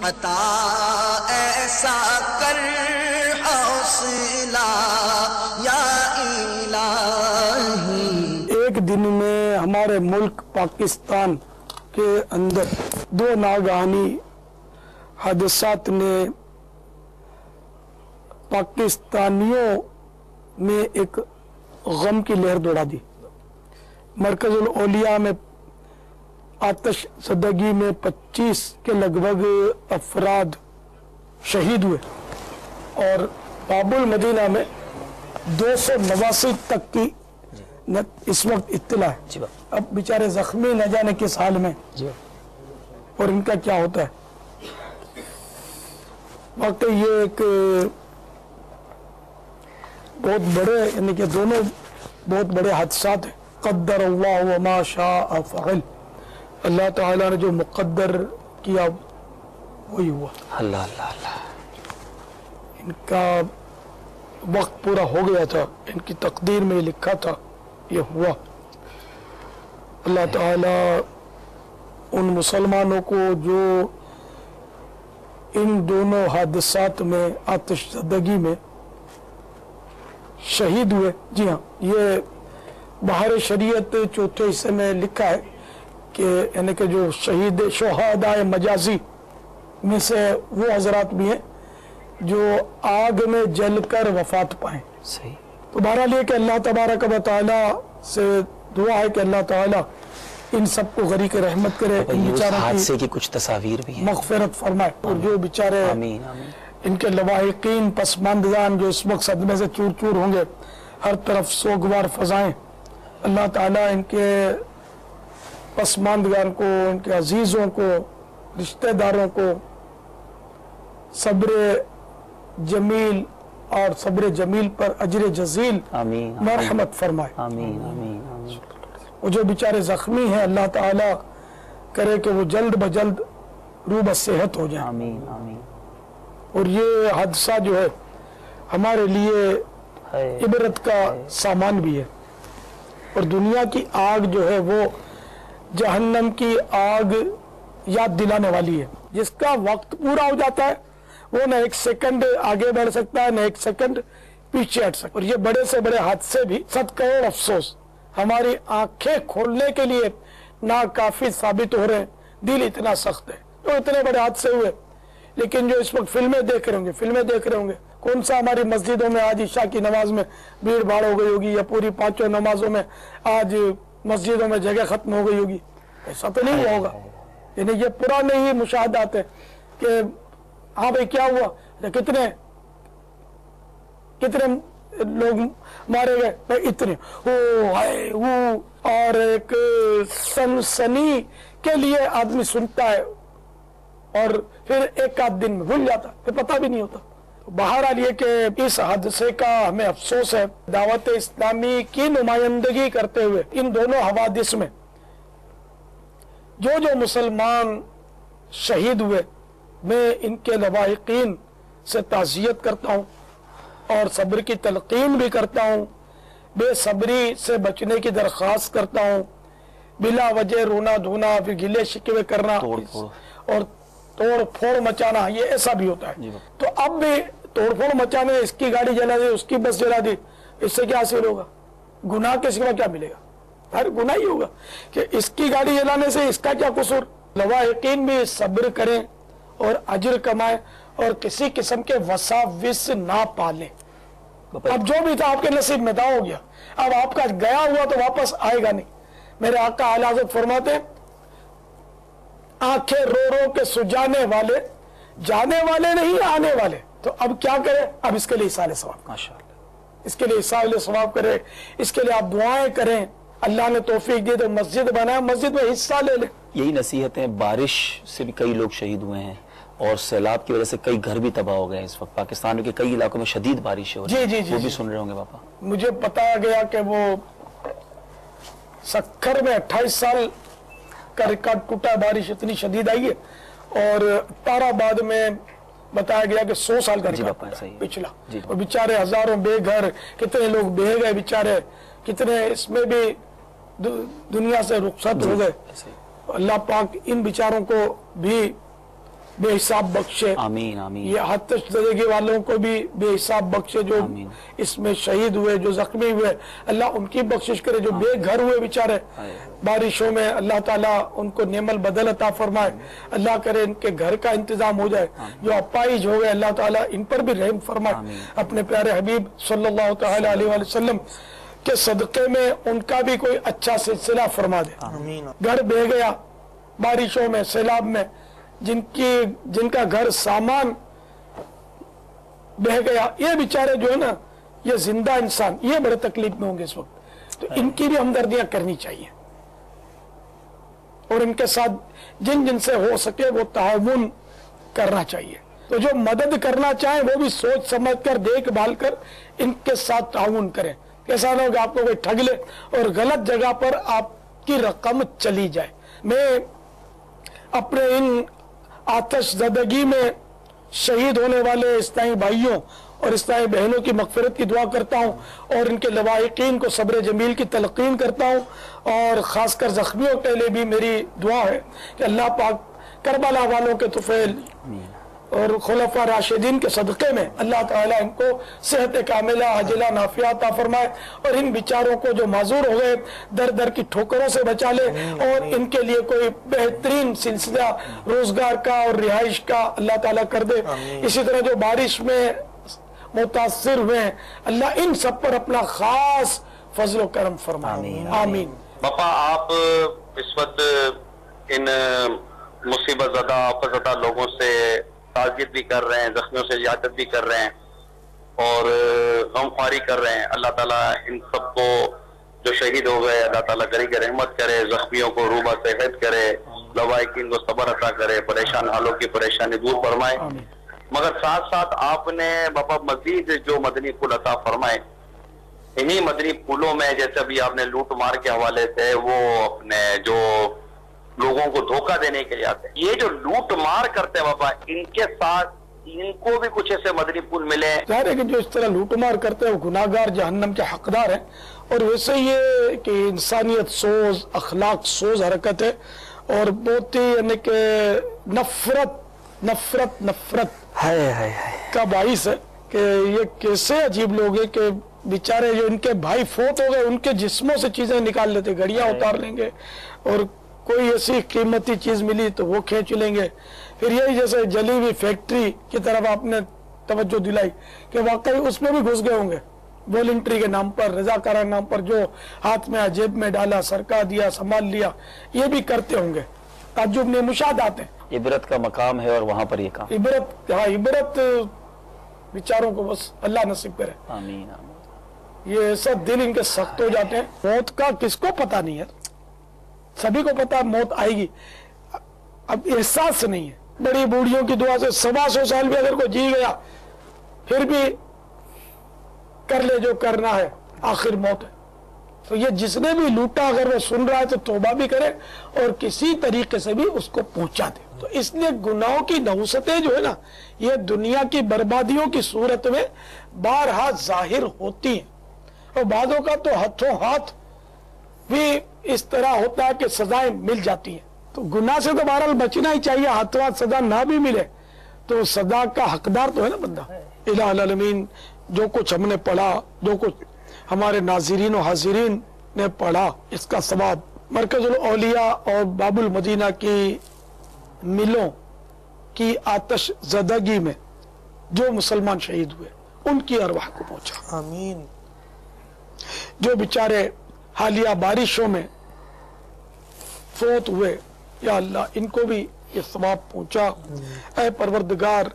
عطا ایسا کر حوصلہ یا الہی۔ ایک دن میں ہمارے ملک پاکستان کے اندر 2 ناگہانی حادثات نے پاکستانیوں میں ایک غم کی لہر دوڑا دی۔ مرکز الاولیاء میں آتش زدگی میں 25 کے لگ بھگ افراد شہید ہوئے اور باب المدینہ میں 289 تک کی اس وقت اطلاع ہے۔ اب بیچارے زخمی نہ جانے کس حال میں اور ان کا کیا ہوتا ہے۔ واقعی یہ ایک بہت بڑے، یعنی کہ دونوں بہت بڑے حادثات ہیں۔ قدر اللہ وما شاء فعل، اللہ تعالیٰ نے جو مقدر کیا وہی ہوا۔ اللہ اللہ اللہ، ان کا وقت پورا ہو گیا تھا، ان کی تقدیر میں لکھا تھا، یہ ہوا۔ اللہ تعالیٰ ان مسلمانوں کو جو ان دونوں حادثات میں آتش زدگی میں شہید ہوئے، جی ہاں، یہ بہار شریعت 4تھے حصے میں لکھا ہے کہ یعنی کہ جو شہید شہدائے مجازی میں سے وہ حضرات بھی ہیں جو آگ میں جل کر وفات پائیں۔ صحیح۔ تو بہرحال یہ کہ اللہ تبارک و تعالیٰ سے دعا ہے کہ اللہ تعالیٰ ان سب کو غریق رحمت کرے، ان بیچاروں حادثے کی کچھ تصاویر بھی ہیں، مغفرت فرمائے، اور جو بیچارے آمین آمین، ان کے لواحقین پسماندگان جو اس وقت صدمے سے چور چور ہوں گے، ہر طرف سوگوار فضائیں، اللہ تعالیٰ ان کے پسماندگان کو، ان کے عزیزوں کو، رشتہ داروں کو صبر جمیل اور صبر جمیل پر اجر جزیل آمین مرحمت فرمائے۔ آمین آمین آمین۔ وہ جو بیچارے زخمی ہیں اللہ تعالیٰ کرے کہ وہ جلد بجلد روح بصحت ہو جائیں۔ آمین آمین۔ اور یہ حادثہ جو ہے ہمارے لیے عبرت کا سامان بھی ہے، اور دنیا کی آگ جو ہے وہ جہنم کی آگ یاد دلانے والی ہے، جس کا وقت پورا ہو جاتا ہے وہ نہ 1 سیکنڈ آگے بڑھ سکتا ہے، نہ 1 سیکنڈ پیچھے ہٹ سکتا ہے۔ اور یہ بڑے سے بڑے حادثے بھی 100 کروڑ افسوس ہماری آنکھیں کھولنے کے لیے ناکافی ثابت ہو رہے ہیں۔ دل اتنا سخت ہے، تو اتنے بڑے حادثے ہوئے، لیکن جو اس وقت فلمیں دیکھ رہے ہوں گے، کون سا ہماری مسجدوں میں آج عشاء کی نماز میں بھیڑ بھاڑ ہو گئی ہوگی، یا پوری 5 نمازوں میں آج مسجدوں میں جگہ ختم ہو گئی ہوگی؟ ایسا تو نہیں ہوا ہوگا۔ یعنی یہ پرانے ہی مشاہدات ہیں کہ ہاں بھئی کیا ہوا، کتنے لوگ مارے گئے، اتنے اور ایک سنسنی کے لیے آدمی سنتا ہے اور پھر 1 آدھ دن میں بھول جاتا، پھر پتہ بھی نہیں ہوتا۔ بہرحال یہ کہ اس حادثے کا ہمیں افسوس ہے۔ دعوت اسلامی کی نمائندگی کرتے ہوئے ان دونوں حوادث میں جو مسلمان شہید ہوئے، میں ان کے لواحقین سے تعزیت کرتا ہوں اور صبر کی تلقین بھی کرتا ہوں، بے صبری سے بچنے کی درخواست کرتا ہوں، بلا وجہ رونا دھونا، پھر گلے شکوے کرنا اور توڑ پھوڑ مچانا، یہ ایسا بھی ہوتا ہے۔ تو اب بھی توڑ پھوڑ مچانے، اس کی گاڑی جلا دی، اس کی بس جلا دی، اس سے کیا حاصل ہوگا؟ گناہ کے سوا کیا ملے گا؟ ہر گناہ ہی ہوگا کہ اس کی گاڑی جلانے سے اس کا کیا قصور؟ لواحقین بھی صبر کریں اور اجر کمائیں اور کسی قسم کے وساوس نہ پالیں۔ اب جو بھی تھا آپ کے نصیب میں تھا، ہو گیا، اب آپ کا گیا ہوا تو واپس آئے گا نہیں۔ میرے آقا اعلی حضرت فرماتے ہیں آنکھیں رو رو کے سجانے والے جانے والے نہیں آنے والے، تو اب کیا کرے؟ اب اس کے لیے ایصال ثواب، ماشاءاللہ، اس کے لیے ایصال ثواب کرے، اس کے لیے آپ دعائیں کریں، اللہ نے توفیق دی تو مسجد بنائے، مسجد میں حصہ لے لیں۔ یہی نصیحتیں، بارش سے بھی کئی لوگ شہید ہوئے ہیں اور سیلاب کی وجہ سے کئی گھر بھی تباہ ہو گئے ہیں۔ اس وقت پاکستان کے کئی علاقوں میں شدید بارشیں ہو رہی ہیں، وہ بھی سن رہے ہوں گے پاپا۔ مجھے بتایا گیا کہ وہ سکھر میں 28 سال کا ریکارڈ ٹوٹا، بارش اتنی شدید آئی ہے، اور تارا آباد میں بتایا گیا کہ 100 سال کا ریکارڈ پچھلا، اور بیچارے ہزاروں بے گھر، کتنے لوگ بہہ گئے بیچارے، کتنے اس میں بھی دنیا سے رخصت ہو گئے۔ اللہ پاک ان بیچاروں کو بھی बेहिसाब बख्शे। आमीन आमीन। ये आतिश ज़दगी वालों को भी बेहिसाब बख्शे, जो इसमें शहीद हुए, जो जख्मी हुए, अल्लाह उनकी बख्शिश करे। जो बेघर हुए बेचारे बारिशों में, अल्लाह ताला उनको नेमल बदल अता फरमाए। अल्लाह करे इनके घर का इंतजाम हो जाए। जो अपाइज हो गए, अल्लाह ताला इन पर भी रहम फरमाए। अपने प्यारे हबीब सल्लल्लाहु तआला अलैहि वसल्लम के सदक़े में उनका भी कोई अच्छा सिलसिला फरमा दे। घर बह गया बारिशों में, सैलाब में, जिनका घर सामान बह गया, ये बेचारे जो है ना, ये जिंदा इंसान, ये बड़े तकलीफ में होंगे इस वक्त। तो इनकी भी हमदर्दियां करनी चाहिए और इनके साथ जिन से हो सके वो ताउन करना चाहिए। तो जो मदद करना चाहे वो भी सोच समझ कर, देखभाल कर इनके साथ ताउन करें। ऐसा ना हो कि आपको कोई ठग ले और गलत जगह पर आपकी रकम चली जाए। मैं अपने इन आतिश ज़दगी में शहीद होने वाले इस्लामी भाइयों और इस्लामी बहनों की मग़फ़िरत की दुआ करता हूँ और इनके लवाहिकीन को सब्र जमील की तलक़ीन करता हूँ। और ख़ासकर ज़ख्मियों के लिए भी मेरी दुआ है कि अल्लाह पाक करबला वालों के तुफ़ैल और खुलफा राशिदीन के सदक़े में अल्लाह ताला इनको सेहत कामिला अजिला नाफिया अता फरमाए और इन बेचारों को जो माजूर हो गए दर दर की ठोकरों से बचा ले और इनके लिए कोई बेहतरीन सिलसिला रोजगार का और रिहाइश का अल्लाह ताला कर दे। इसी तरह जो बारिश में मुतासिर हुए हैं, अल्लाह इन सब पर अपना खास फजल करम फरमाए। आमीन। बापा, आप इस वक्त इन मुसीबत ज़दा आफत ज़दा लोगों से ताज़ियत भी कर रहे हैं, जख्मियों से इजाज़त भी कर रहे हैं और गमख्वारी कर रहे हैं। अल्लाह ताला इन सबको जो शहीद हो गए, अल्लाह ताला करी के रहमत करे, जख्मियों को रूबा सेहत करे, लवाहिकीन को सब्र अता करे, परेशान हालों की परेशानी दूर फरमाए। मगर साथ साथ आपने बाबा मजीद जो मदनी पुल अता फरमाए, इन्हीं मदनी पुलों में जैसे अभी आपने लूट मार के हवाले से वो अपने जो लोगों को धोखा देने के लिए आते हैं, ये जो लूट मार करते हैं बाबा, इनके साथ इनको भी कुछ ऐसे मदनी पुल मिले। जाहिर है कि जो इस तरह लूट मार करते हैं वो गुनाहगार जहन्नम के हकदार हैं। और वैसे ये कि इंसानियत सोज अखलाक सोज हरकत है और बहुत ही यानी कि नफरत नफरत नफरत है का बाइस है कि ये कैसे अजीब लोग हैं कि बेचारे जो इनके भाई फोत हो गए उनके जिस्मों से चीजें निकाल लेते, घड़ियां उतार लेंगे और कोई ऐसी कीमती चीज मिली तो वो खींच लेंगे। फिर यही जैसे जली हुई फैक्ट्री की तरफ आपने तवज्जो दिलाई कि वाकई उसमें भी घुस गए होंगे वॉलंटरी के नाम पर, रजाकारा नाम पर, जो हाथ में जेब में डाला, सरका दिया, संभाल लिया, ये भी करते होंगे। ताज्जुब ने मुशाहदात हैं। इबरत का मकाम है और वहां पर ये काम इबरत, हाँ इबरत बेचारों को बस अल्लाह नसीब करे। आमीन आमीन। ये ऐसा दिल इनके सख्त हो जाते हैं। मौत का किसको पता नहीं है, सभी को पता है मौत आएगी, अब एहसास नहीं है। बड़ी बूढ़ियों की दुआ से 125 साल भी अगर कोई जी गया फिर भी कर ले जो करना है, आखिर मौत है। तो ये जिसने भी लूटा अगर वो सुन रहा है तो तौबा भी करे और किसी तरीके से भी उसको पहुंचा दे। तो इसलिए गुनाहों की नहुसतें जो है ना, ये दुनिया की बर्बादियों की सूरत में बारहा जाहिर होती हैं और बादों का तो हाथों हाथ भी इस तरह होता है कि सजाएं मिल जाती हैं। तो गुनाह से तो बहरहाल बचना ही चाहिए, हाथों हाथ सजा ना भी मिले तो सजा का हकदार तो है ना बंदा। इलाहुल आलमीन, जो कुछ हमने पढ़ा, जो कुछ हमारे नाज़रीन और हाज़रीन ने पढ़ा, इसका सवाब मरकज़ुल औलिया और बाबुल मदीना की मिलों की आतिश ज़दगी में जो मुसलमान शहीद हुए उनकी अरवाह को पहुंचा। आमीन। जो बेचारे हालिया बारिशों में फौत हुए, या अल्लाह इनको भी ये सवाब पहुंचा। ऐ परवरदिगार,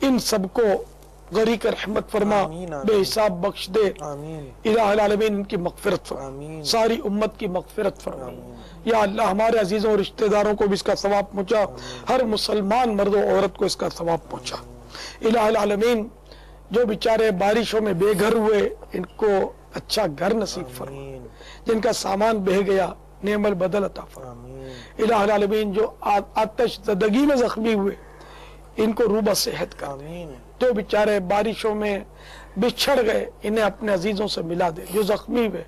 इन सबको गरीक रहमत फरमा, बेहिसाब बख्श दे। इलाहुल आलमीन इनकी मग़फ़िरत फरमा, सारी उम्मत की मग़फ़िरत फरमा। या अल्लाह हमारे अजीजों और रिश्तेदारों को भी इसका सवाब पहुंचा, हर मुसलमान मर्द और औरत को इसका सवाब पहुंचा। इलाहुल आलमीन, जो बेचारे बारिशों में बेघर हुए इनको अच्छा घर नसीब फरमा, जिनका सामान बह गया नेमल बदल अता फरमा। इलाहुल आलमीन, जो आतिश ज़दगी में जख्मी हुए इनको रूबा सेहत कर दे। जो बेचारे बारिशों में बिछड़ गए इन्हें अपने अजीजों से मिला दे। जो जख्मी हुए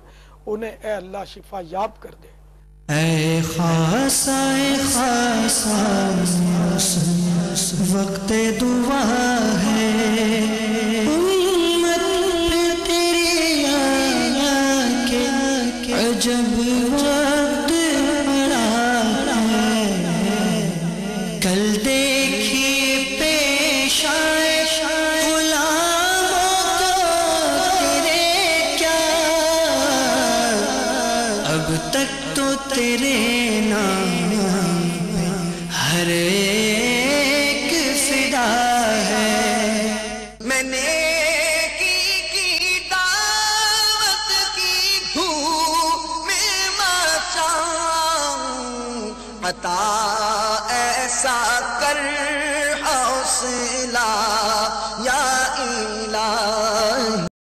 उन्हें ए अल्लाह शिफा याब कर दे। اے خاصا وقت دعا ہے، امت تیری آیا کہ عجب وقت بڑا ہے، کل دیکھی پیش آئے غلاموں کو تیرے کیا، اب تک تو تیرے نام پہ ہر ایک فدا ہے۔ میں نیکی کی دعوت کی دھوم میں مچاؤں، عطا ایسا کر حوصلہ یا الہی۔